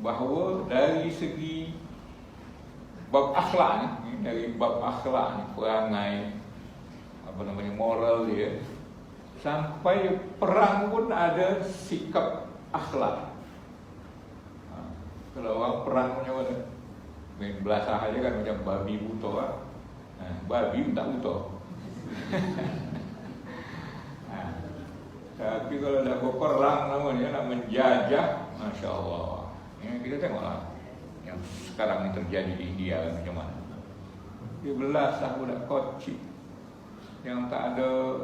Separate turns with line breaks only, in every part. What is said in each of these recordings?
bahawa dari segi bab akhlak ni, dari bab akhlak ni, perangai, moral dia, sampai perang pun ada sikap akhlak. Kalau orang perang macam mana? Main belasah aja kan macam babi buta lah. Babi tak buta. Tapi kalau dah berperang namanya, nak menjajah, Masya Allah. Kita tengoklah yang sekarang ini terjadi di India macam mana. Dia belasah budak kocik yang tak ada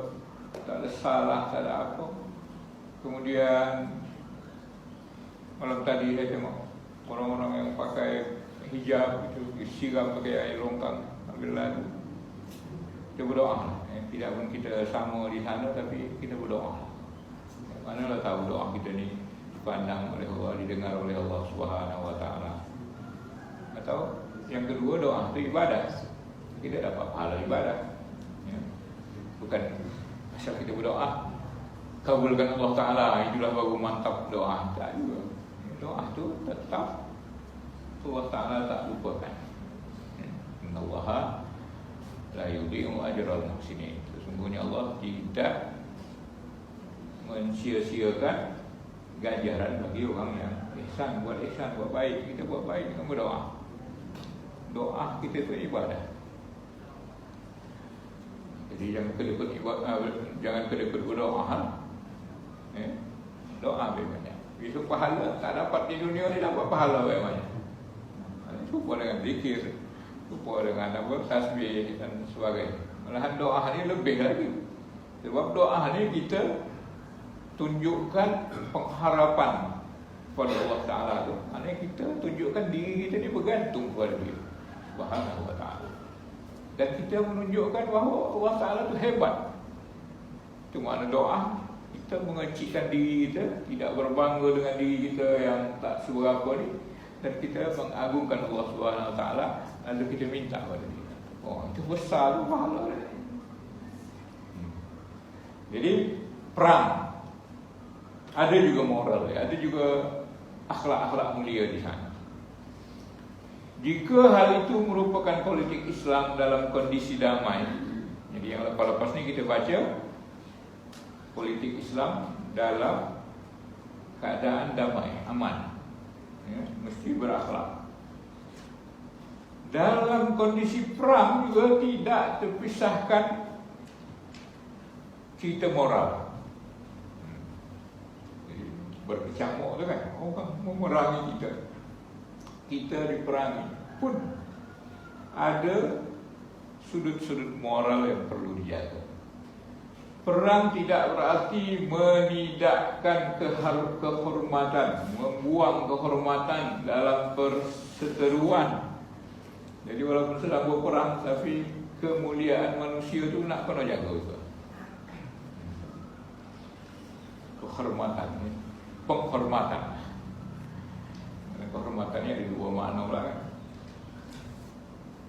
salah, tak ada apa. Kemudian malam tadi saya tengok orang-orang yang pakai hijab itu disiram pakai air longkang, ambil lalu. Kita berdoa. Tidak pun kita sama di sana, tapi kita berdoa. Manalah tahu doa kita ni dipandang oleh Allah, didengar oleh Allah Subhanahu Wa Taala. Atau yang kedua, doa itu ibadah. Kita dapat pahala ibadah. Bukan asal kita berdoa kabulkan Allah Taala, itulah baru mantap doa. Tak juga. Doa tu tetap Allah Taala tak lupakan. Innallaha la yudhi'u ajral muhsinin. Sesungguhnya Allah tidak mensia-siakan ganjaran bagi orang yang ihsan, buat baik. Kita buat baik dengan berdoa. Doa kita itu ibadah. Jadi jangan kedekut ibadah, jangan kedekut berdoa. Doa banyak. Besok pahala tak dapat di dunia ni, dapat pahala banyak. Cuba dengan zikir, cuba dengan tasbih dan sebagainya. Malahan doa ni lebih lagi. Sebab doa ni kita tunjukkan pengharapan kepada Allah Ta'ala tu. Maksudnya kita tunjukkan diri kita ni bergantung kepada dia Subhanahu Wa Ta'ala. Dan kita menunjukkan bahawa Allah Ta'ala tu hebat. Itu makna doa. Kita mengecikkan diri kita, tidak berbangga dengan diri kita yang tak seberapa ni, dan kita mengagungkan Allah Subhanahu Wa Ta'ala, lalu kita minta kepada dia. Oh, itu besar tu pahala. Jadi perang ada juga moral, ada juga akhlak-akhlak mulia di sana. Jika hal itu merupakan politik Islam dalam kondisi damai, jadi yang lepas-lepas ni kita baca politik Islam dalam keadaan damai, aman, mesti berakhlak. Dalam kondisi perang juga tidak terpisahkan cerita moral. Berkecamuk tu kan, orang memerangi kita diperangi pun ada sudut-sudut moral yang perlu dijaga. Perang tidak berarti menidakkan kehormatan, membuang kehormatan dalam perseteruan. Jadi walaupun sedang berperang, tapi kemuliaan manusia tu nak kena jaga juga. Kehormatan ni, penghormatan. Kehormatannya ada dua makna pula kan.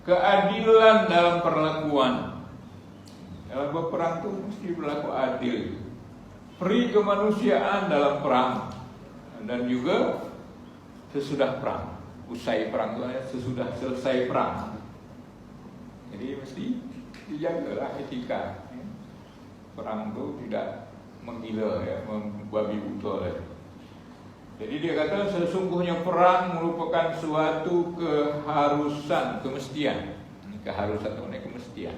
Keadilan dalam perlakuan. Dalam berperang tu mesti berlaku adil. Peri kemanusiaan dalam perang, dan juga sesudah perang. Usai perang tu sesudah selesai perang. Jadi mesti dijagalah etika. Perang tu tidak menggila, membabi buta. Jadi dia kata sesungguhnya perang merupakan suatu keharusan, kemestian. Keharusan itu maknanya kemestian.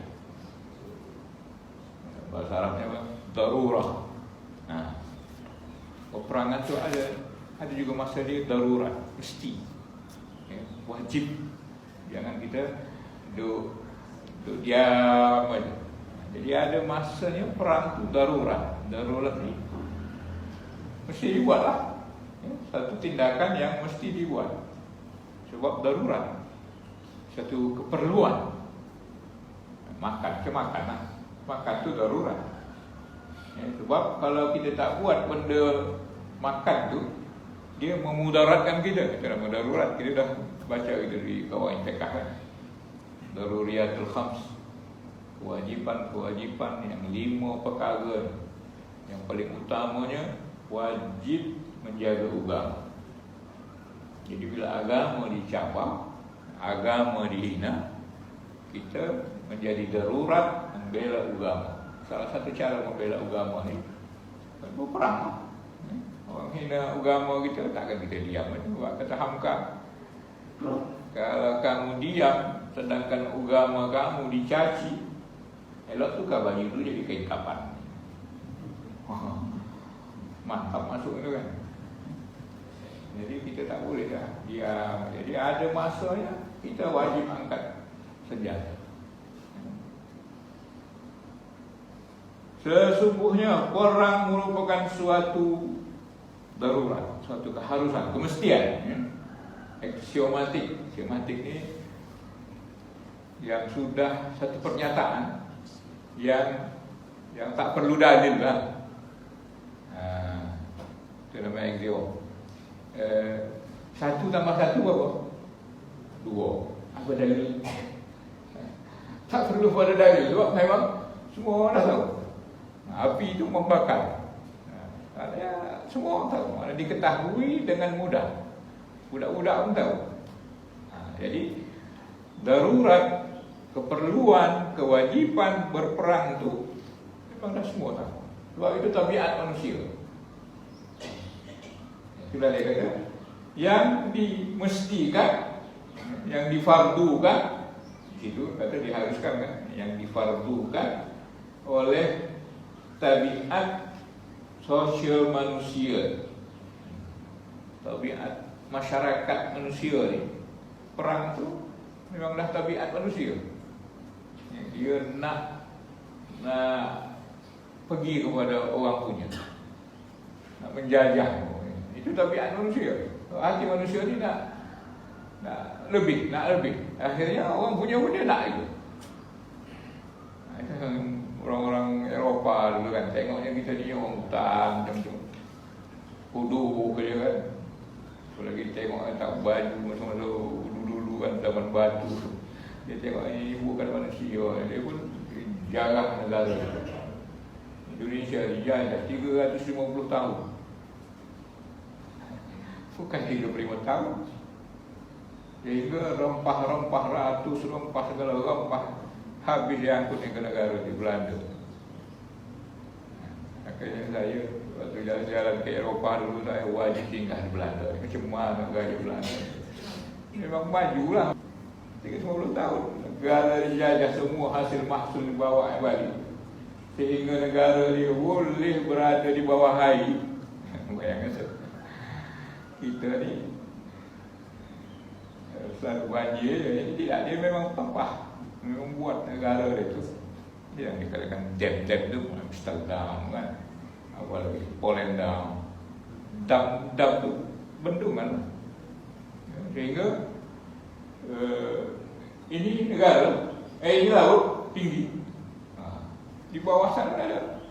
Bahasa Arabnya apa? Darurah. Nah, peperangan tu ada juga masa dia darurat, mesti, wajib. Jangan kita duduk diam aja. Jadi ada masanya perang tu darurat. Darurat ni mesti dibuatlah. Satu tindakan yang mesti dibuat sebab darurat, satu keperluan. Makan tu darurat. Sebab kalau kita tak buat benda makan tu, dia memudaratkan kita. Kita dah darurat, kita dah baca itu di kawain fiqh kan. Daruriyatul khams, kewajipan yang 5 perkara. Yang paling utamanya wajib menjaga agama. Jadi bila agama dicapai, agama dihina, kita menjadi darurat membela agama. Salah satu cara membela agama ni berperang. Orang hina agama kita, takkan kita diam aja. Buat kata hamka. Kalau kamu diam, sedangkan agama kamu dicaci, elok tukar baju tu jadi kain kapan. Mantap masuk itu kan. Jadi kita tak boleh dah diam. Jadi ada masanya kita wajib angkat senjata. Sesungguhnya perang merupakan suatu darurat, suatu keharusan, kemestian, ya. Aksiomatik. Aksiomatik ni yang sudah satu pernyataan yang tak perlu dalil lah. Itu namanya axiom. 1 tambah 1 berapa? 2. Apa dalil? Tak perlu pada dalil sebab memang semua orang dah tahu. Api itu membakar. Semua orang tahu. Mana diketahui dengan mudah. Budak-budak pun tahu. Jadi darurat, keperluan, kewajipan berperang itu memang dah semua tahu. Sebab itu tabiat manusia. Itulah dia kata, yang dimestikan, yang difardukan, itu kata diharuskan kan, yang difardukan oleh tabiat sosial manusia, tabiat masyarakat manusia ni. Perang tu memang dah tabiat manusia. Dia nak pergi kepada orang punya, nak menjajah. Itu tabiat manusia. Hati manusia ni nak lebih. Akhirnya orang punya pun dia nak itu. Orang-orang Eropah dulu kan, tengoknya kita ni orang hutan macam tu, kudu ke dia kan. Apalagi tengok tak baju masa-masa dulu kan, zaman batu. Dia tengok ini bukan manusia, dia pun jarang negara. Indonesia dijajah 350 tahun. Bukan 35 tahun. Sehingga rempah-rempah, ratus rempah, segala rempah habis diangkut ke negara di Belanda. Akhirnya saya waktu jalan-jalan ke Eropah dulu, saya wajib tinggal di Belanda. Macam mana negara Belanda? Memang majulah. 30 tahun negara dijajah, semua hasil mahsul dibawa balik, sehingga negara dia boleh berada di bawah air. Bayangkan tu. Kita ni selalu banjir, jadi tidak, dia memang pempah, memang buat negara dia tu. Dia yang dikatakan dam tu, Amsterdam kan, apa lagi, Polendam, dam tu bendungan. Sehingga ini negara, ini laut tinggi. Di bawah sana ada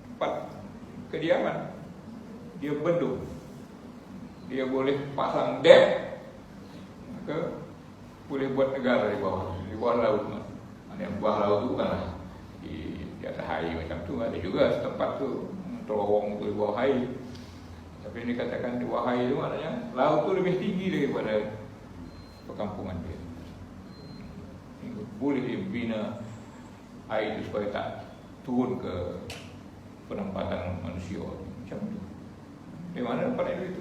tempat kediaman, dia bendung. Dia boleh pasang dam, maka boleh buat negara di bawah laut. Ada yang bawah laut itu bukanlah di atas air macam tu. Ada juga tempat tu terowong tu di bawah air. Tapi ini katakan di bawah air itu maknanya laut tu lebih tinggi daripada perkampungan dia. Boleh dibina air itu supaya tak turun ke penempatan manusia macam itu. Di mana dapat itu?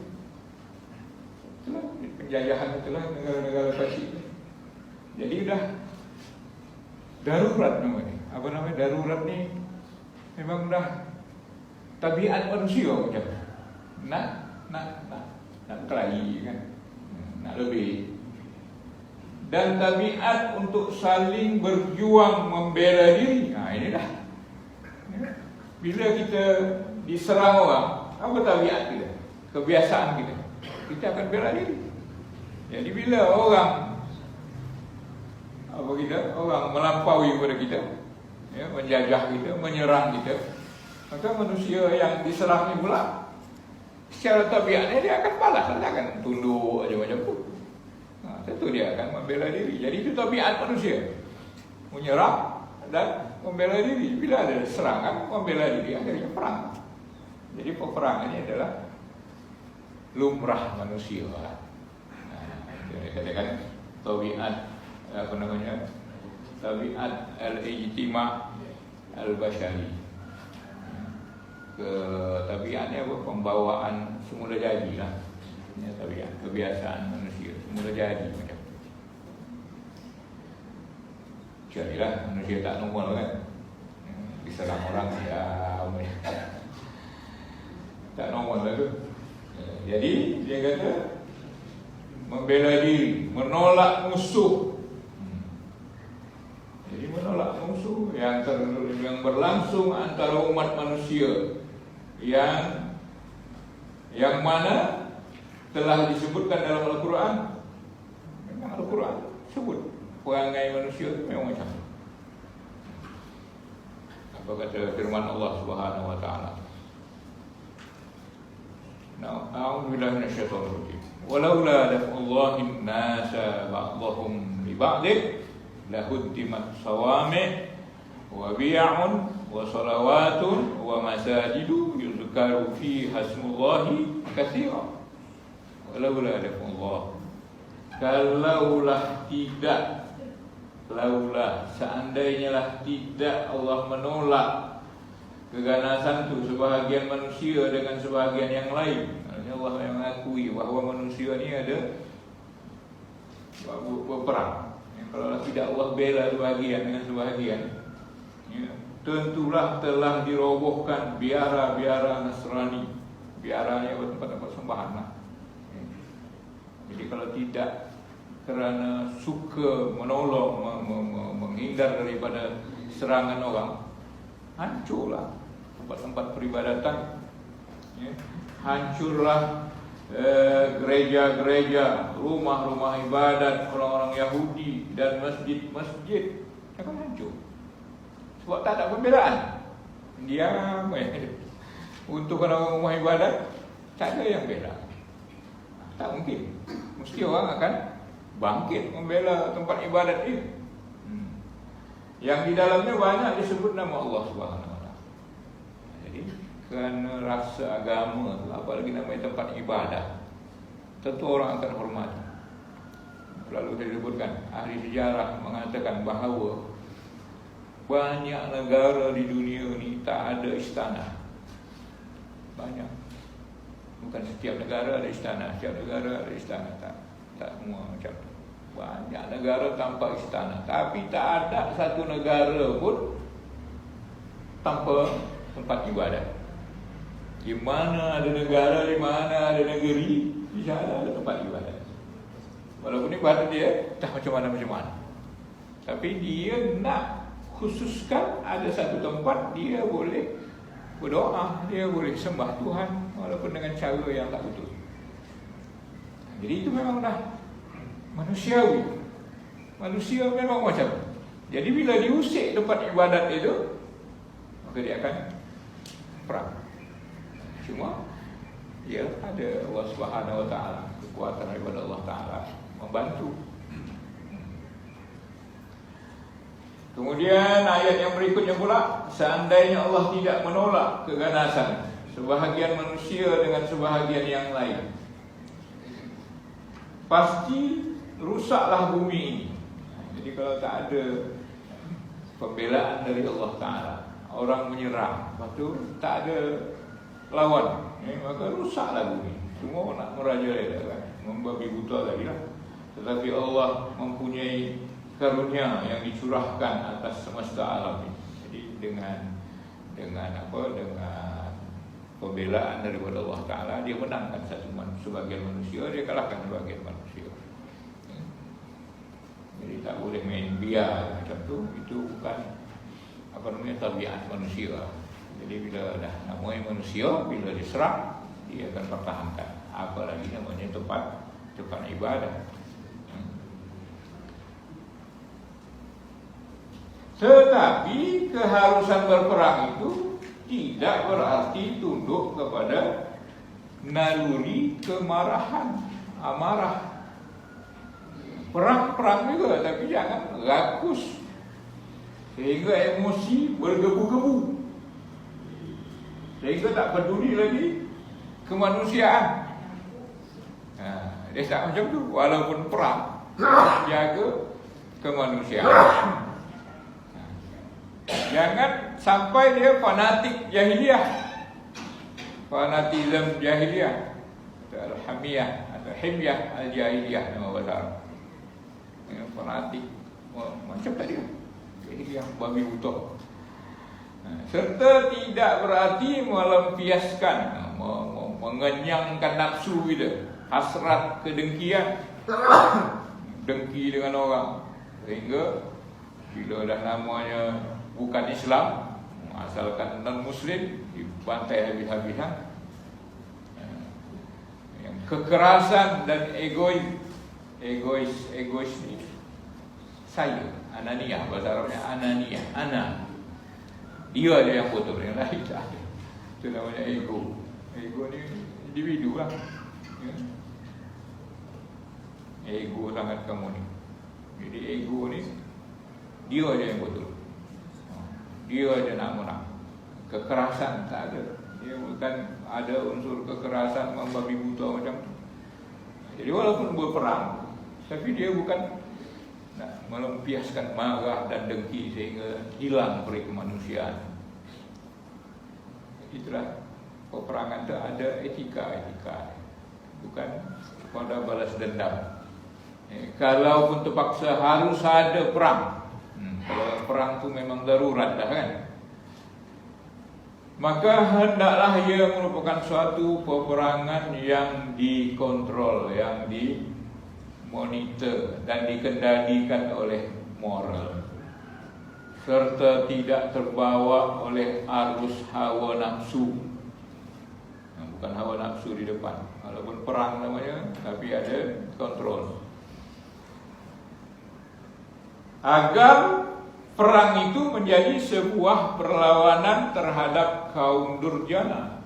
Itulah penjajahan, itulah negara-negara fasik. Jadi dah darurat namanya. Apa namanya darurat ni? Memang dah tabiat manusia macam nak kelahi kan, nak lebih. Dan tabiat untuk saling berjuang membela diri. Inilah. Bila kita diserang orang, apa tabiat kita? Kebiasaan kita. Kita akan bela diri. Jadi bila orang melampaui kepada kita, ya, menjajah kita, menyerang kita, maka manusia yang diserang ini pula secara tabiatnya dia akan balas, dia akan tunduk aja macam tu. Tentu dia akan membela diri. Jadi itu tabiat manusia, menyerang dan membela diri. Bila ada serangan, membela diri, akhirnya perang. Jadi peperangan ini adalah lumrah manusia. Katakan tabiat tabiat al-ijtima' al-bashari. Tabiatnya apa? Pembawaan semula jadi lah. Ya, tabiat, kebiasaan manusia semula jadi macam tu. Jadilah manusia tak normal kan. Diserang orang tak normal lah tu. Jadi dia kata membela diri, menolak musuh. Jadi menolak musuh yang berlangsung antara umat manusia yang mana telah disebutkan dalam Al-Quran. Memang Al-Quran sebut perangai manusia itu memang macam tu. Apa kata firman Allah Subhanahu wa taala? A'udzu billahi minasyaitonir rajim. Walaula daf'ullahi an-nasa ba'dahum bi ba'd lahuddimat sawami' wa bi'un wa salawatun wa masajidu yuzkaru fiha ismullahi katsiran. Walaula daf'ullah, kalaulah tidak, laulah seandainya lah tidak Allah menolak keganasan itu sebahagian manusia dengan sebahagian yang lain. Allah yang mengakui bahawa manusia ni ada berperang. Kalau tidak Allah bela sebahagian dengan sebahagian, ya, tentulah telah dirobohkan biara-biara Nasrani. Biara ni tempat-tempat sembahan lah. Jadi kalau tidak kerana suka menolong, menghindar daripada serangan orang, hancurlah tempat-tempat peribadatan, ya. Hancurlah gereja-gereja, rumah-rumah ibadat orang-orang Yahudi dan masjid-masjid akan hancur. Sebab tak ada pembelaan. Diam untuk orang rumah ibadat tak ada yang bela. Tak mungkin. Mesti orang akan bangkit membela tempat ibadat ini. Yang di dalamnya banyak disebut nama Allah Subhanahu wa taala. Jadi kerana rasa agama, apalagi namanya tempat ibadah, tentu orang akan hormati. Lalu saya sebutkan, ahli sejarah mengatakan bahawa banyak negara di dunia ni tak ada istana. Banyak. Bukan setiap negara ada istana, setiap negara ada istana, tak semua macam tu. Banyak negara tanpa istana, tapi tak ada satu negara pun tanpa tempat ibadat. Di mana ada negara, di mana ada negeri, di sana ada tempat ibadat. Walaupun ibadat dia tak macam mana. Tapi dia nak khususkan ada satu tempat dia boleh berdoa, dia boleh sembah Tuhan walaupun dengan cara yang tak betul. Jadi itu memang dah manusiawi. Manusia memang macam. Jadi bila diusik tempat ibadat itu, maka dia akan perang. Cuma ya ada Allah Subhanahu wa taala, kekuatan daripada Allah taala membantu. Kemudian ayat yang berikutnya pula, seandainya Allah tidak menolak keganasan sebahagian manusia dengan sebahagian yang lain, pasti rusaklah bumi ini. Jadi kalau tak ada pembelaan dari Allah Ta'ala, orang menyerang, lepas tu tak ada lawan, maka rusaklah bumi. Semua nak merajalela kan, membabi buta tadi lah. Tetapi Allah mempunyai karunia yang dicurahkan atas semesta alam ini. Jadi dengan pembelaan daripada Allah Ta'ala, dia menangkan sebagian manusia, dia kalahkan sebagian manusia. Jadi tak boleh main biar macam tu. Itu bukan tabiat manusia. Jadi bila dah namanya manusia, bila diserang, dia akan pertahankan. Apalagi namanya tempat ibadah. Tetapi keharusan berperang itu tidak berarti tunduk kepada naluri kemarahan, amarah. Perang juga, tapi jangan rakus sehingga emosi bergebu-gebu, sehingga tak peduli lagi kemanusiaan. Dia tak macam tu. Walaupun perang, jaga kemanusiaan. Jangan sampai dia fanatik jahiliyah, fanatism jahiliyah, atau al-hamiyah atau himyah al-jahiliyah nama bahasa Arab. Fanatik macam tadi jahiliyah babi buta. Serta tidak berarti melampiaskan, mengenyangkan nafsu kita, hasrat kedengkian, dengki dengan orang, sehingga bila dah namanya bukan Islam, asalkan non-Muslim, dibantai habis-habisan. Yang kekerasan dan egois ni, saya, ananiyah, bahasa Arabnya ananiyah, ana. Dia ada yang betul, yang lain tak ada. Itu namanya ego. Ego ni individu lah. Ego sangat kamu ni. Jadi ego ni, dia aja yang betul. Dia aja nak menang. Kekerasan tak ada. Dia bukan ada unsur kekerasan membabi buta macam tu. Jadi walaupun berperang, tapi dia bukan nak melampiaskan marah dan dengki sehingga hilang peri kemanusiaan. Itulah peperangan itu ada etika, bukan pada balas dendam. Kalaupun terpaksa harus ada perang, kalau perang tu memang darurat dah kan, maka hendaklah ia merupakan suatu peperangan yang dikontrol, yang dimonitor dan dikendalikan oleh moral, serta tidak terbawa oleh arus hawa nafsu. Bukan hawa nafsu di depan, walaupun perang namanya, tapi ada kontrol. Agar perang itu menjadi sebuah perlawanan terhadap kaum durjana.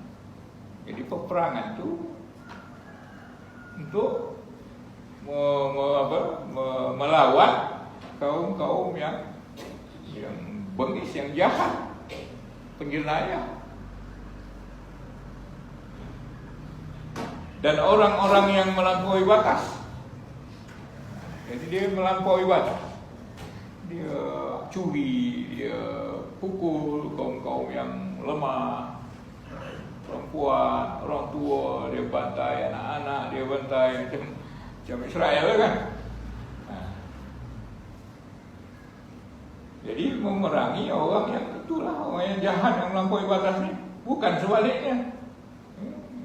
Jadi peperangan itu untuk melawan kaum-kaum yang bengis, yang jahat, penjenayah, dan orang-orang yang melampaui batas. Jadi dia melampaui batas. Dia curi, dia pukul kaum-kaum yang lemah, perempuan, orang tua, dia bantai anak-anak, dia bantai macam Israel kan. Jadi memerangi orang yang itulah, orang yang jahat, yang melampaui batas ni, bukan sebaliknya.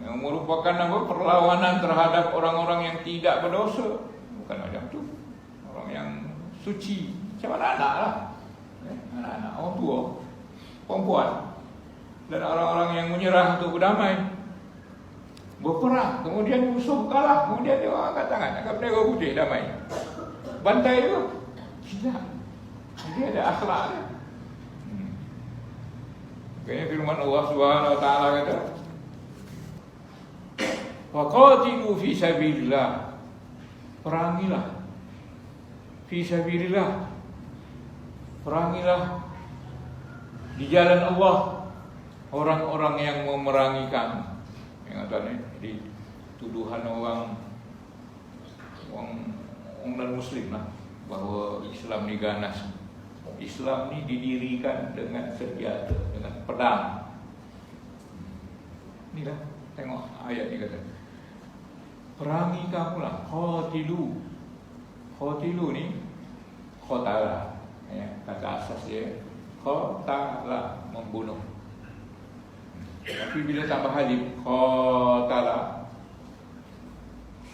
Yang merupakan perlawanan terhadap orang-orang yang tidak berdosa, bukan macam tu. Orang yang suci, macam anak-anak lah, anak-anak, orang tua, perempuan, dan orang-orang yang menyerah untuk berdamai, berperang, kemudian musuh kalah, kemudian dia orang angkat tangan, angkat bendera putih, damai, bantai tu, tidak. Dia ada akhlak dia. Kayaknya firman Allah Subhanahu Wa Taala kata, faqatilu fi sabilillah, perangilah fi sabilillah, perangilah di jalan Allah orang-orang yang memerangi kamu. Yang tadi di tuduhan orang non-Muslim lah, bahawa Islam ni ganas. Islam ni didirikan dengan senjata, dengan pedang. Inilah, tengok ayat ni kata, perangi kamulah, qatilu. Qatilu ni qatala, kata asas dia qatala, membunuh. Tapi bila tambah alif, qatala,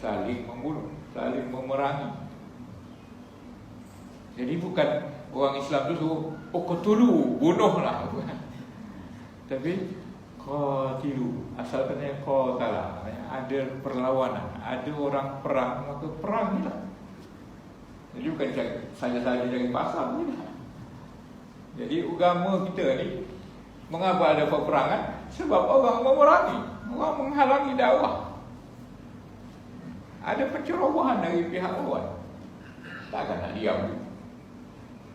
saling membunuh, saling memerangi. Jadi bukan orang Islam tu suruh qatulu, bunuhlah, bukan. Tapi qatilu, asalnya qatala, ada perlawanan, ada orang perang, maka perangilah. Jadi bukan saja-saja cari pasal ni. Jadi agama kita ni, mengapa ada peperangan? Sebab orang memerangi, orang menghalangi dakwah. Ada pencerobohan dari pihak lawan, takkan nak diam.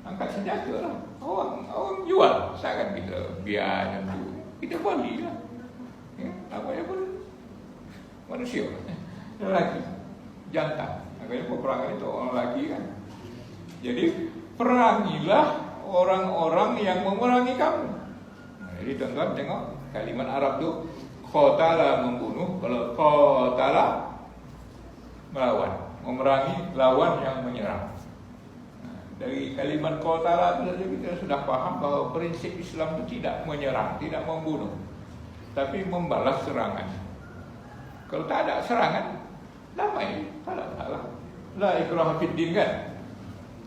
Angkat senjata lah. Orang jual, takkan kita biar macam tu. Kita balilah. Apa yang pun manusia. lelaki, jantan. Makanya peperangan itu orang lelaki kan. Jadi perangilah orang-orang yang memerangi kamu. Nah, jadi tuan-tuan tengok kalimat Arab tu, qatala membunuh, kalau qatala melawan, memerangi lawan yang menyerang. Nah, dari kalimat qatala itu saja kita sudah paham bahawa prinsip Islam itu tidak menyerang, tidak membunuh, tapi membalas serangan. Kalau tak ada serangan, damai, tak ada salah. La ikraha fid din kan?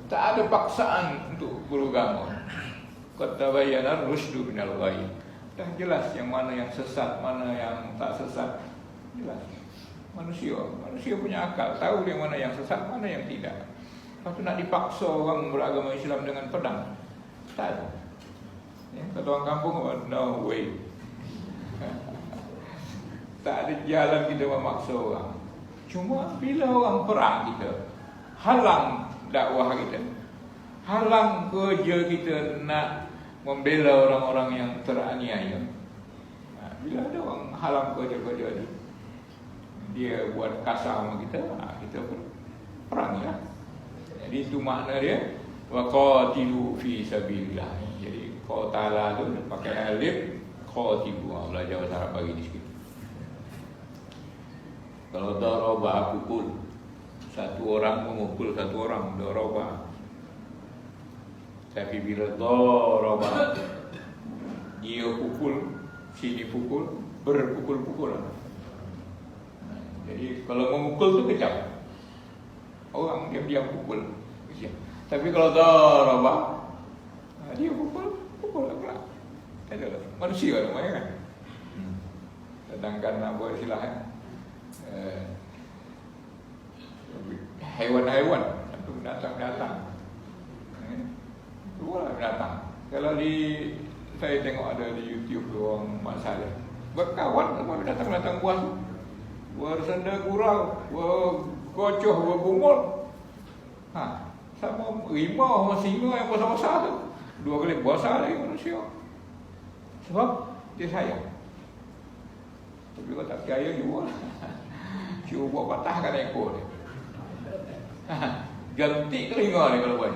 Tak ada paksaan untuk beragama. Qad tabayyana ar-rusydu minal ghayy. Dah jelas yang mana yang sesat, mana yang tak sesat. Jelas. Manusia punya akal, tahu yang mana yang sesat, mana yang tidak. Lepas tu nak dipaksa orang beragama Islam dengan pedang, tak ada. Ya, kata orang kampung, no way. Tak ada jalan kita memaksa orang. Cuma bila orang perang kita, halang dakwah kita, halang kerja kita nak membela orang-orang yang teraniaya. Bila ada orang halang kerja-kerja ni, dia buat kasar sama kita, kita pun perangilah. Jadi itu makna dia, wa qatilu fi sabilillah. Jadi qatala tu pakai alif, qatilu. Belajar bahasa Arab bagi ni sikit. Kalau daraba pukul, satu orang memukul satu orang, daraba. Tapi bila daraba, dia pukul, sini pukul, berpukul-pukulan. Jadi kalau memukul tu kejam, orang diam-diam pukul kejam. Tapi kalau daraba, dia pukul pula. Ada manusia namanya kan. Sedangkan apa istilahnya, hewan-hewan atau binatang-binatang, dua binatang. Kalau saya tengok ada di YouTube tu orang masalah berkawan sama binatang-binatang buas, bersenda gurau, bergocoh, berbungul. Sama rimau sama singa yang besar-besar tu, 2 kali besar lagi manusia. Sebab dia sayang. Tapi kalau tak percaya juga, cuba patahkan ekor dia. Ganti telinga dia kalau buat.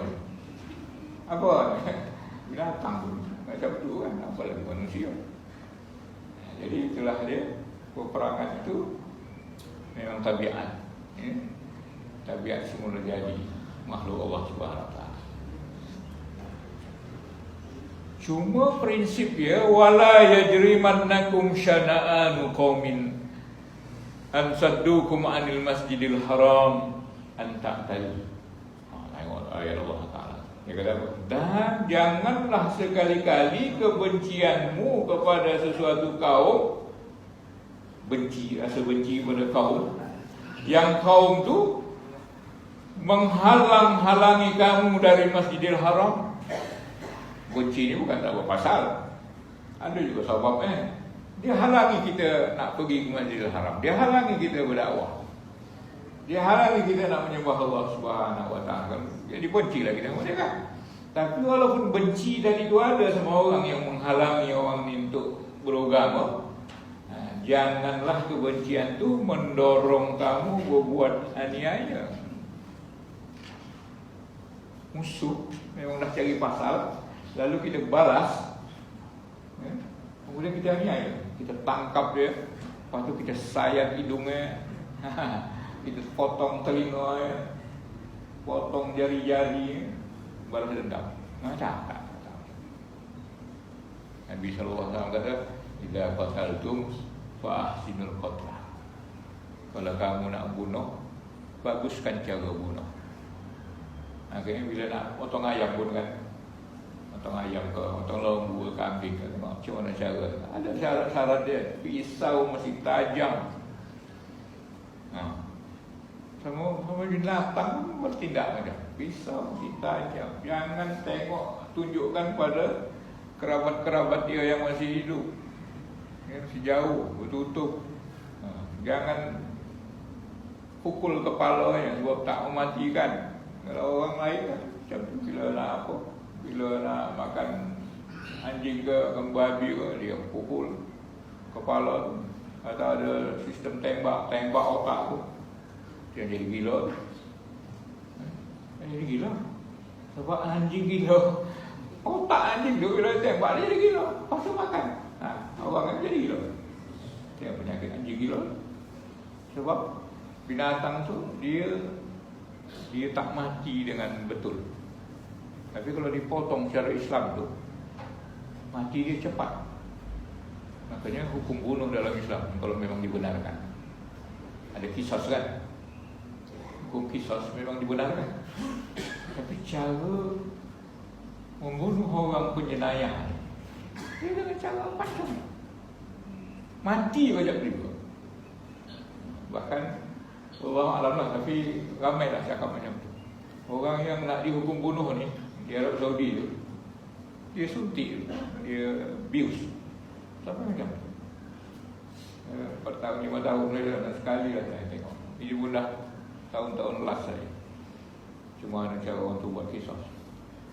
Apa? Binatang pun macam tu kan, apa lagi manusia. Jadi itulah dia, peperangan itu memang tabiat. Tabiat semula jadi makhluk Allah Subhanahu Wa Taala. Cuma prinsip dia, wala yajrimannakum syana'anu qaumin an saddukum 'anil masjidil haram an ta'tadu. Tengok ayat Allah Taala. Dia kata, dan janganlah sekali-kali kebencianmu kepada sesuatu kaum, rasa benci pada kaum, yang kaum tu menghalang-halangi kamu dari Masjidil Haram. Benci ni bukan tak berpasal, ada juga sebabnya. Dia halangi kita nak pergi ke Masjidil Haram, dia halangi kita berdakwah, dia halangi kita nak menyembah Allah Subhanahu Wa Taala. Jadi bencilah kita sama dia kan. Tapi walaupun benci tadi itu ada sama orang yang menghalangi orang ni untuk beragama, janganlah kebencian tu mendorong kamu berbuat aniaya. Musuh memang dah cari pasal, lalu kita balas, kemudian kita aniaya, kita tangkap dia, lepas tu kita sayat hidungnya, kita potong telinganya, potong jari-jari, balas dendam. Tak. Nabi sallallahu alaihi wasallam kata, "Idza qataltum fa ahsinul qatla." Kalau kamu nak bunuh, baguskan cara bunuh. Akhirnya bila nak potong ayam pun kan, potong ayam ke, potong lembu ke, kambing ke, tengok macam mana cara. Ada syarat-syarat dia, pisau mesti tajam. Sama binatang bertindak macam pisau mesti tajam. Jangan tunjukkan pada kerabat-kerabat dia yang masih hidup, yang masih jauh, bertutup. Jangan pukul kepalanya sebab tak mematikan. Kalau orang lain kan, macam tu, bila nak apa, bila nak makan anjing ke, babi ke, dia pukul kepala tu. Atau ada sistem tembak otak tu, Dia jadi gila. Jadi gila. Sebab anjing gila. Otak anjing tu bila tembak dia jadi gila. Pasal makan. Orang kan jadi gila. Dia penyakit anjing gila. Sebab binatang tu dia tak mati dengan betul. Tapi kalau dipotong secara Islam tu, mati dia cepat. Makanya hukum bunuh dalam Islam kalau memang dibenarkan. Ada qisas kan? Hukum qisas memang dibenarkan. Tapi cara membunuh orang penjenayah dia dengan cara macam mati banyak juga. Bahkan Allah Alam lah, tapi ramai lah cakap macam tu. Orang yang nak dihukum bunuh ni di Arab Saudi tu, dia suntik, dia bius sampai macam tu. 4 tahun, 5 tahun dan sekali lah saya tengok. Ini pun dah tahun-tahun last saya. Cuma ada cara orang tu buat kisah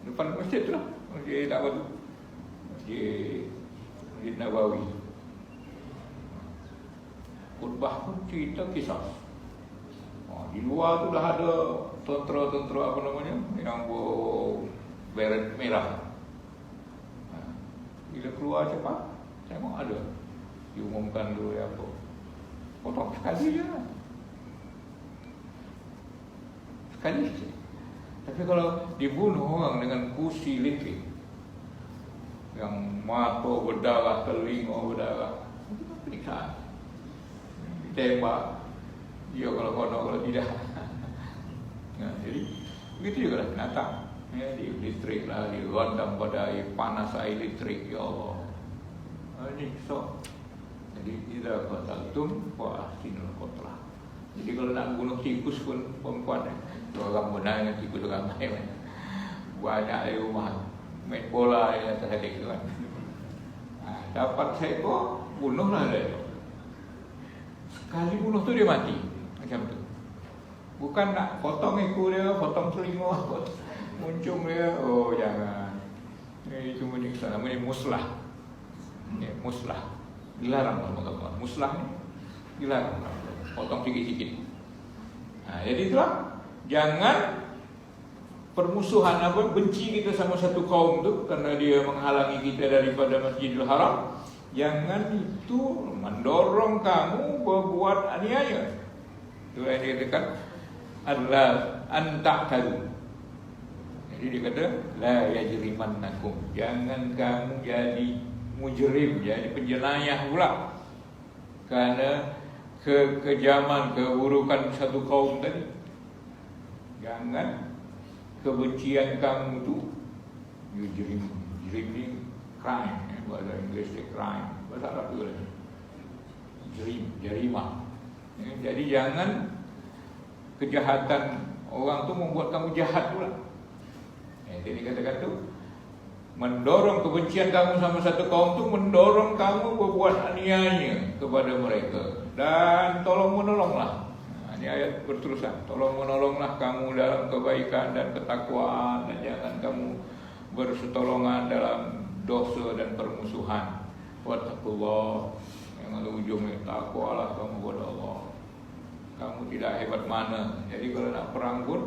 depan masjid tu lah, masjid apa tu, Masjid Nabawi. Khutbah pun cerita kisah. Di luar tu dah ada tentera-tentera apa namanya yang beret merah. Bila keluar cepat, tengok ada diumumkan dulu apa. Potong sekali je lah. Sekali je. Tapi kalau dibunuh orang dengan kursi elektrik yang mata berdarah, telinga berdarah, itu kan periksaan. Ditembak, dia kalau tidak. Nah, jadi begitu juga lah binatang. Ya, di listrik lah, direndam pada air panas, air listrik, ya Allah. Ini so. Jadi idza qataltum fa ahsinul qatlah. Jadi kalau nak bunuh tikus pun perempuan orang benar dengan tikus orang lain. Banyak di rumah main bola yang terhadik tu kan. Dapat seekor, bunuhlah dia. Sekali bunuh tu dia mati. Macam tu. Bukan nak potong ekor dia, potong telinga, muncung dia. Oh jangan. Itu menyiksa, namanya muslah. Muslah. Dilarang dalam agama. Muslah ni dilarang. Potong sikit-sikit. Jadi itulah, jangan permusuhan apa, benci kita sama satu kaum tu karena dia menghalangi kita daripada Masjidil Haram. Jangan itu mendorong kamu berbuat aniaya. Itu yang dia katakan adalah anta'talu. Jadi dia kata la yajrimannakum, jangan kamu jadi mujrim, jadi penjenayah pula karena kekejaman, keburukan satu kaum tadi. Jangan kebencian kamu tu mujrim ni crime, bahasa Inggeris dia crime, bahasa Arab tu lah jarimah. Jadi jangan kejahatan orang tu membuat kamu jahat pula. Jadi kata-kata tu mendorong kebencian kamu sama satu kaum tu, mendorong kamu berbuat aniaya kepada mereka. Dan tolong menolonglah. Ini ayat berterusan. Tolong menolonglah kamu dalam kebaikan dan ketakwaan, dan jangan kamu bersetolongan dalam dosa dan permusuhan. Wattaqullah. Yang ujungnya takwalah kamu kepada Allah. Kamu tidak hebat mana. Jadi kalau nak perang pun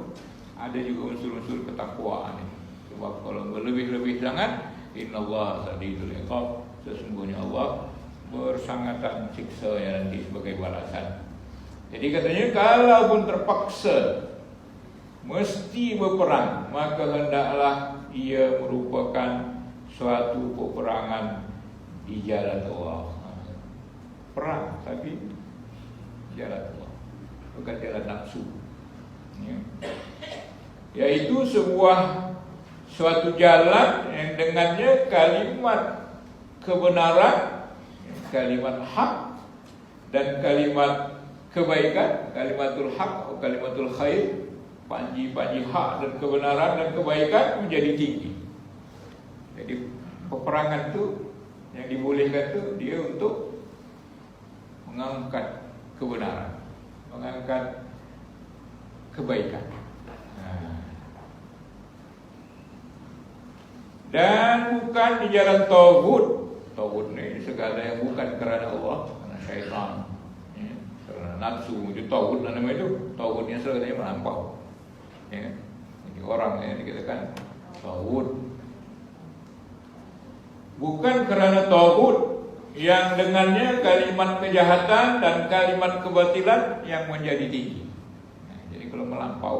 ada juga unsur-unsur ketakwaan. Sebab kalau berlebih-lebih sangat, innallaha sadidul iqab, sesungguhnya Allah bersangatan siksa yang nanti sebagai balasan. Jadi katanya kalau pun terpaksa mesti berperang, maka hendaklah ia merupakan suatu peperangan di jalan Allah. Perang tapi jalan Allah, bukan jalan nafsu. Yaitu suatu jalan yang dengannya kalimat kebenaran, kalimat hak dan kalimat kebaikan, kalimatul hak atau kalimatul khair, panji-panji hak dan kebenaran dan kebaikan menjadi tinggi. Jadi peperangan tu yang dibolehkan tu dia untuk mengangkat kebenaran, mengangkat kebaikan. Dan bukan di jalan tauhid. Tauhid ni segala yang bukan kerana Allah, kerana syaitan, kerana nafsu itu tauhid namanya itu. Tauhidnya sebenarnya melampau. Ya. Jadi orang yang dikatakan tauhid. Bukan karena tauhid yang dengannya kalimat kejahatan dan kalimat kebatilan yang menjadi tinggi. Nah, jadi kalau melampau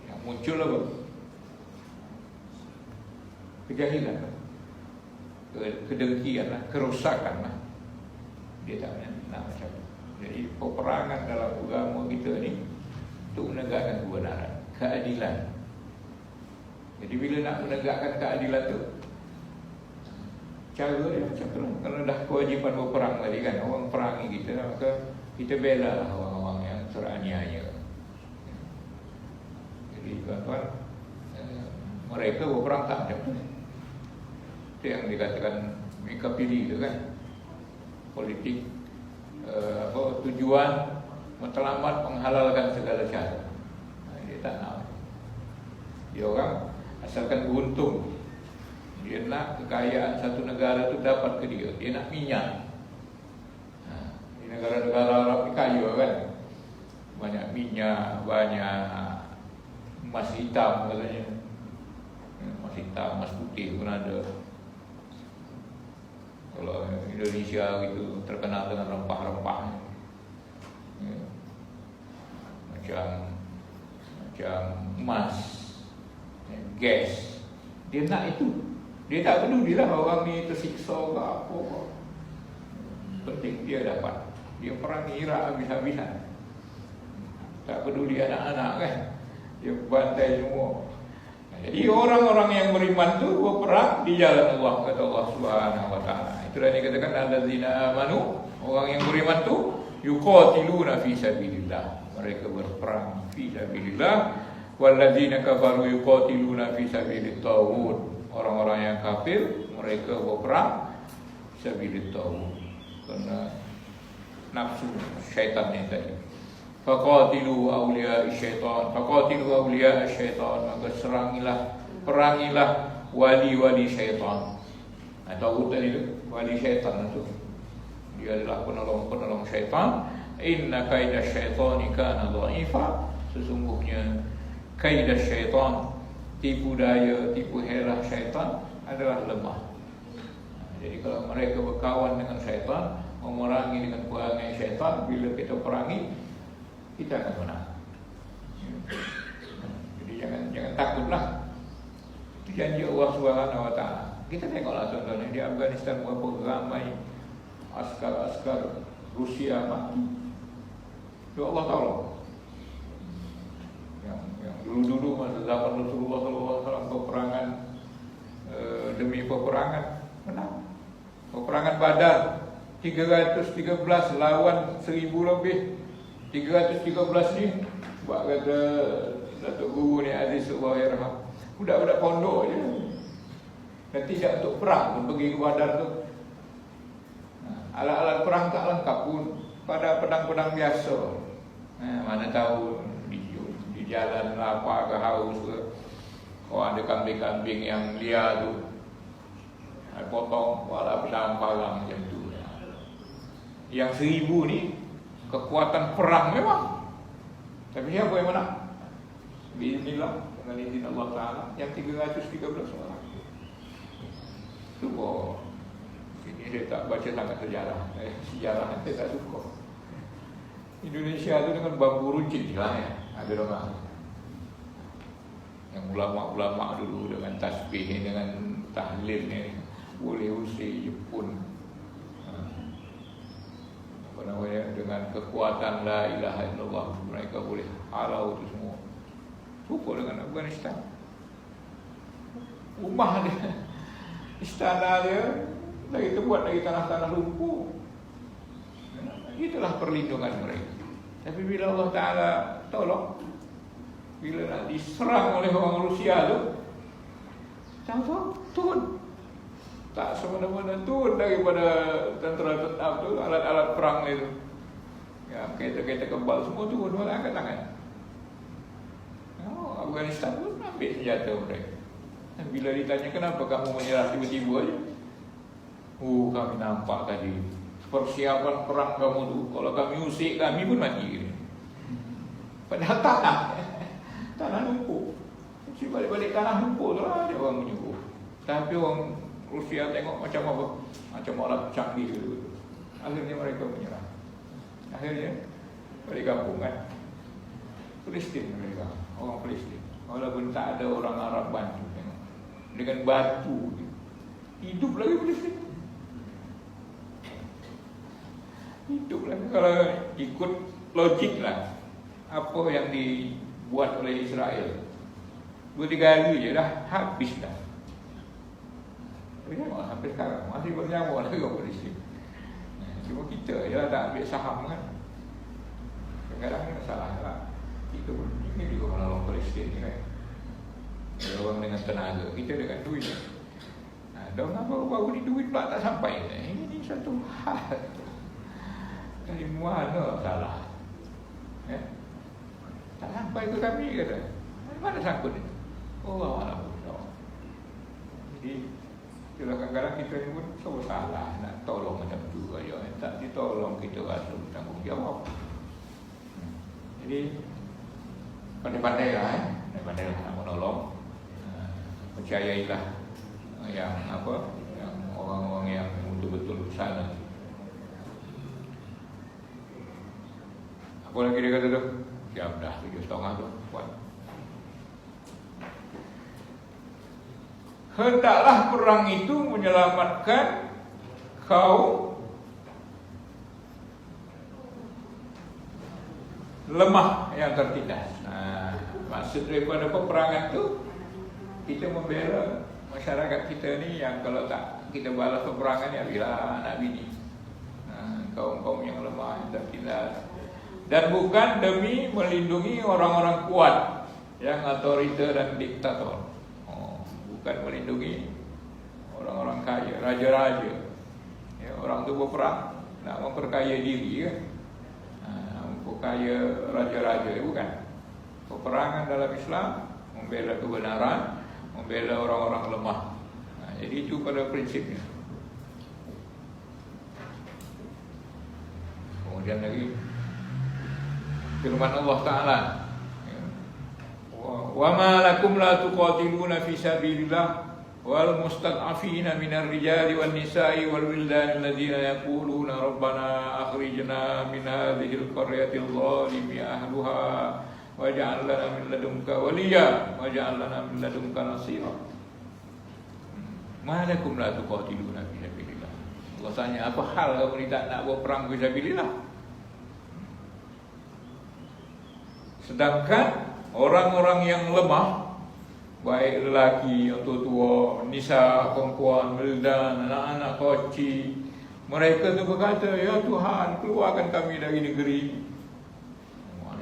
yang muncul apa? Kejahilan, kedengkian, kerusakan. Dia tak nak macam. Jadi peperangan dalam agama kita ni untuk menegakkan kebenaran, keadilan. Jadi bila nak menegakkan keadilan tu, cara dia macam tu lah. Kalau dah kewajipan berperang tadi kan, orang perangi kita, maka kita bela lah orang-orang yang teraniaya. Jadi tuan-tuan, mereka berperang tak macam tu. Itu yang dikatakan mereka pilih tu kan, politik tujuan matlamat menghalalkan segala cara. Dia tak nak. Dia orang asalkan beruntung, dia nak kekayaan satu negara tu dapat ke dia. Dia nak minyak. Di negara-negara Arab ni kaya kan, banyak minyak, banyak emas hitam katanya. Emas hitam, emas putih pun ada. Kalau Indonesia gitu terkenal dengan rempah-rempah, ya. macam emas, gas. Dia nak itu. Dia tak peduli lah orang ni tersiksa ke apa. Penting dia dapat. Dia perangi Iraq habis-habisan. Tak peduli anak-anak kan, dia bantai semua. Jadi orang-orang yang beriman tu berperang di jalan Allah, kata Allah Subhanahu wa taala. Itulah yang dikatakan allazina amanu, orang yang beriman tu yuqatiluna fi sabilillah. Mereka berperang fi sabilillah. Wallazina kafaru yuqatiluna fi sabilit taghut. Orang-orang yang kafir mereka berperang fi sabilit taghut. Karena nafsu syaitan ni tadi. Faqatilu awliya syaitan, faqatilu awliya syaitan, maka serangilah, perangilah wali-wali syaitan. Tahu tadi tu, wali syaitan itu dia adalah penolong-penolong syaitan. Inna kaidah syaitani kana dha'ifa, sesungguhnya kaidah syaitan, tipu daya, tipu helah syaitan adalah lemah. Jadi kalau mereka berkawan dengan syaitan, memerangi dengan perangai syaitan, bila kita perangi, kita akan menang. Jadi jangan takutlah. Itu janji Allah Subhanahu wa taala. Kita tengoklah contohnya di Afghanistan berapa ramai askar-askar Rusia mati. Itu Allah tahu. Yang dulu-dulu masa zaman Rasulullah SAW peperangan demi peperangan menang. Peperangan Badar 313 lawan 1000 lebih. 313 ni buat kata Datuk Guru ni Azizullah Yarham, budak-budak pondok je, dan tidak untuk perang pun pergi ke Badar tu. Alat-alat perang tak lengkap pun, pada pedang-pedang biasa. Mana tahu di jalan lapar ke haus ke, ada kambing-kambing yang liar tu, potong wala pedang palang macam tu. Yang 1000 ni kekuatan perang memang, tapi siapa yang menang? Bismillah, dengan izin Allah Ta'ala. Yang 313 orang. Cuba. Ini saya tak baca sangat sejarah. Sejarah saya tak suka. Indonesia tu dengan bambu runcit lah ya. Ada orang yang ulama-ulama dulu dengan tasbih, dengan tahlil ni boleh usir Jepun. Dengan kekuatan la ilaha illallah mereka boleh halau itu semua. Cukup dengan Afghanistan. Rumah dia, istana dia lagi terbuat dari tanah-tanah lumpur. Itulah perlindungan mereka. Tapi bila Allah Ta'ala tolong, bila nak diserang oleh orang Rusia tu, tahu turun. Tak semena-mena turun daripada tentera-tentera tu, alat-alat perang itu. Ya, kereta-kereta kebal semua turun, orang angkat tangan. Afghanistan pun ambil senjata mereka. Bila ditanya kenapa kamu menyerah tiba-tiba aja, kami nampak tadi persiapan perang kamu tu. Kalau kami usik, kami pun mati. Padahal tanah lumpur. Si balik-balik tanah lumpur tu lah dia orang menyuruh. Tapi orang Rusia tengok macam apa? Macam orang canggih tu. Akhirnya mereka menyerah. Akhirnya balik kampung kan. Palestin mereka, orang Palestin. Walaupun tak ada orang Arab bantu, tengok. Dengan batu hidup lagi Palestin. Hidup lagi. Kalau ikut logik lah, apa yang dibuat oleh Israel 2-3 hari je dah habis dah. Sampai sekarang masih bernyawa lagi orang Palestin. Cuma kita je lah tak ambil saham kan. Kadang-kadang ni masalah lah. Kita pun ingin juga menolong Palestin ni kan. Ada orang dengan tenaga, kita dengan duit. Orang baru ni duit pula tak sampai. Ini satu hal. Dari mana salah? Tak sampai ke kami kata. Mana sangkut itu? Allah. Jadi kadang-kadang kita ni pun so salah nak tolong macam tu aja. Tak ditolong kita rasa bertanggungjawab. Jadi pandai-pandai lah, pandai-pandai nak menolong. Percayailah yang apa, yang orang-orang yang betul-betul sana. Apa lagi dia kata tu? Jam dah 7.30 tu. Buat. Hendaklah perang itu menyelamatkan kaum lemah yang tertindas. Maksud daripada peperangan tu, kita membela masyarakat kita ni yang kalau tak kita balas peperangan ya bila anak bini, kaum-kaum yang lemah yang tertindas. Dan bukan demi melindungi orang-orang kuat yang otoriter dan diktator. Bukan melindungi orang-orang kaya, raja-raja. Ya, orang tu berperang nak memperkaya diri kan. Memperkaya raja-raja, bukan. Peperangan dalam Islam membela kebenaran, membela orang-orang lemah. Jadi itu pada prinsipnya. Kemudian lagi firman Allah Ta'ala, wa ma lakum la tuqatiluna fi sabilillah wal mustad'afina minar rijali wan nisa'i wal wildani alladhina yaquluna rabbana akhrijna min hadhil qaryatil zalimi ahluha waj'al lana min ladunka waliya waj'al lana min ladunka nasira. Ma lakum la tuqatiluna fi sabilillah. Allah tanya, apa hal kamu ni tak nak berperang fi sabilillah? Sedangkan orang-orang yang lemah, baik lelaki atau tua, nisa, perempuan, wildan, anak-anak kecil, mereka tu berkata, ya Tuhan, keluarkan kami dari negeri ini.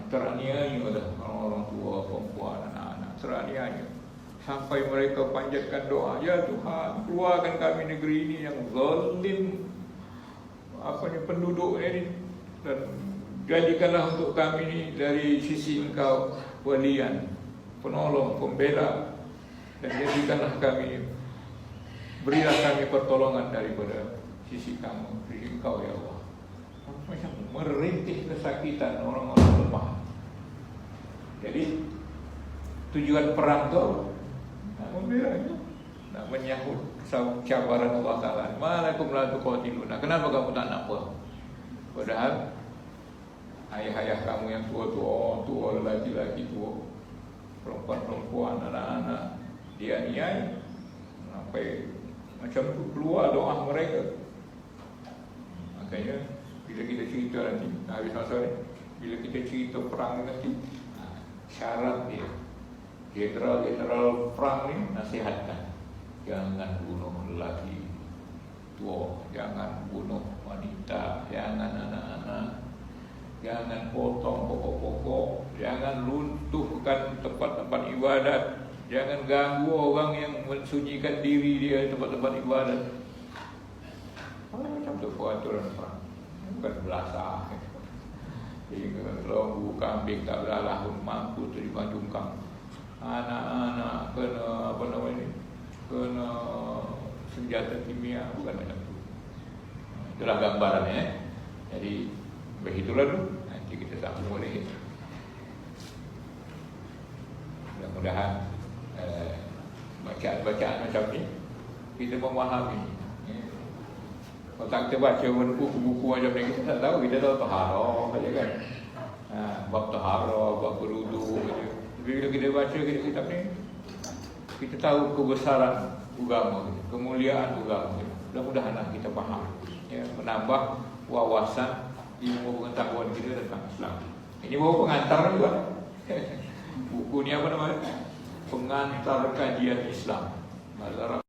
Teraniaya dah orang-orang tua, perempuan, anak-anak, teraniaya. Sampai mereka panjatkan doa, ya Tuhan, keluarkan kami negeri ini yang zalim, penduduk ini, dan jadikanlah untuk kami ini dari sisi Engkau walian, penolong, pembela, dan jadikanlah kami, berilah kami pertolongan daripada sisi kamu, sisi Engkau ya Allah. Macam merintih kesakitan orang-orang lemah. Jadi tujuan perang itu nak membela, nak menyahut cabaran Allah Ta'ala. Malakum la tuqatiluna. Kenapa kamu tak nak perang? Padahal ayah-ayah kamu yang tua, lelaki-lelaki tua, perempuan-perempuan, anak-anak dianiaya sampai macam tu keluar doa mereka. Makanya bila kita cerita nanti habis masa ni, bila kita cerita perang nanti, syarat dia general perang ni nasihatkan, jangan bunuh lelaki tua, jangan bunuh wanita, jangan anak-anak, jangan potong pokok-pokok, jangan runtuhkan tempat-tempat ibadat, jangan ganggu orang yang mensunyikan diri dia di tempat-tempat ibadat. Macam tu peraturan perang, bukan belasah. Jadi kalau kambing tak beralah pun mampu terima jungkang. Anak-anak kena kena senjata kimia, bukan macam tu. Itulah gambarannya. Jadi begitulah dulu. Nanti kita sambung lagi. Mudah-mudahan bacaan-bacaan macam ni kita memahami. Kalau tak kita baca buku-buku macam ni, kita tak tahu. Kita tahu taharah saja kan. Bab taharah, bab berudu. Tapi bila kita baca kitab ni, kita tahu kebesaran agama, kemuliaan agama. Mudah-mudahan kita faham, ya, menambah wawasan ilmu pengetahuan kita tentang Islam. Ini baru pengantar juga. Buku ni apa namanya? Pengantar kajian Islam.